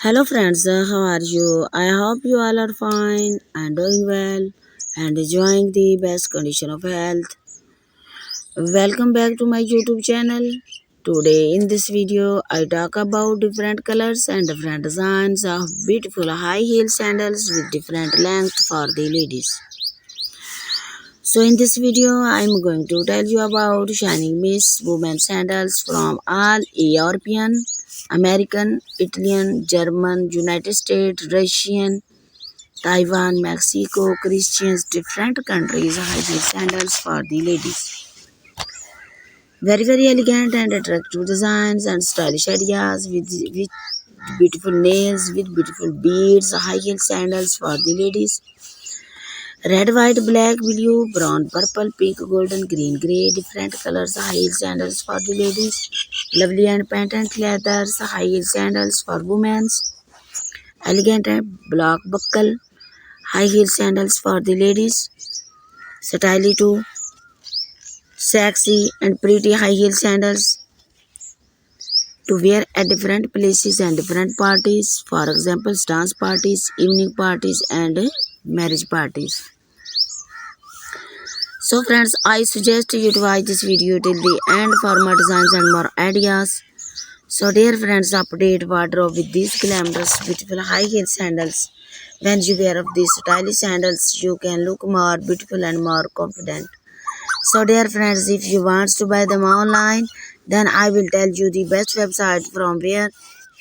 Hello friends, how are you? I hope you all are fine and doing well and enjoying the best condition of health. Welcome back to my YouTube channel. Today in this video, I talk about different colors and different designs of beautiful high heel sandals with different length for the ladies. So in this video, I am going to tell you about Shining Mist women sandals from all European, American, Italian, German, United States, Russian, Taiwan, Mexico, Christians, different countries, high heel sandals for the ladies. Very elegant and attractive designs and stylish ideas with beautiful nails, with beautiful beads, high heel sandals for the ladies. Red, white, black, blue, brown, purple, pink, golden, green, grey, different colors, high heel sandals for the ladies. Lovely and patent leathers, high heel sandals for women. Elegant and block buckle, high heel sandals for the ladies. Stylish too, sexy and pretty high heel sandals to wear at different places and different parties. For example, dance parties, evening parties, and marriage parties. So friends, I suggest you to watch this video till the end for more designs and more ideas. So dear friends, update wardrobe with these glamorous, beautiful high heel sandals. When you wear of these stylish sandals, you can look more beautiful and more confident. So dear friends, if you want to buy them online, then I will tell you the best website from where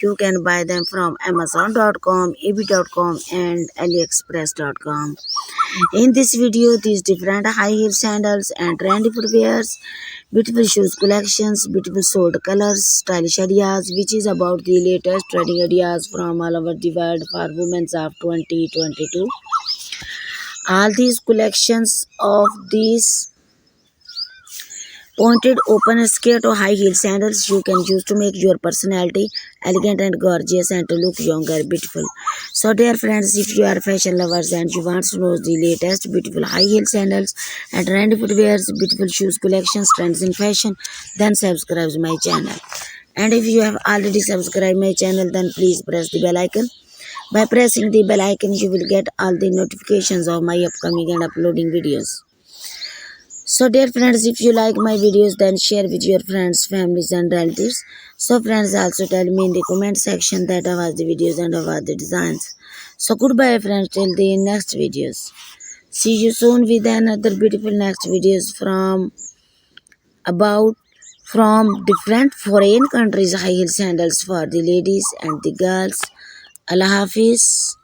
you can buy them from Amazon.com, eBay.com and AliExpress.com. In this video, these different high heel sandals and trendy footwears, beautiful shoes collections, beautiful sold colors, stylish ideas, which is about the latest trending ideas from all over the world for women of 2022. All these collections of these pointed open skirt or high heel sandals you can use to make your personality elegant and gorgeous and to look younger, beautiful. So dear friends, if you are fashion lovers and you want to know the latest beautiful high heel sandals and trendy footwears, beautiful shoes collections, trends in fashion, then subscribe to my channel. And if you have already subscribed my channel, then please press the bell icon. By pressing the bell icon, you will get all the notifications of my upcoming and uploading videos. So dear friends, if you like my videos, then share with your friends, families and relatives. So friends, also tell me in the comment section that how was the videos and how was the designs. So goodbye friends, till the next videos. See you soon with another beautiful next videos from different foreign countries high heel sandals for the ladies and the girls. Allah Hafiz.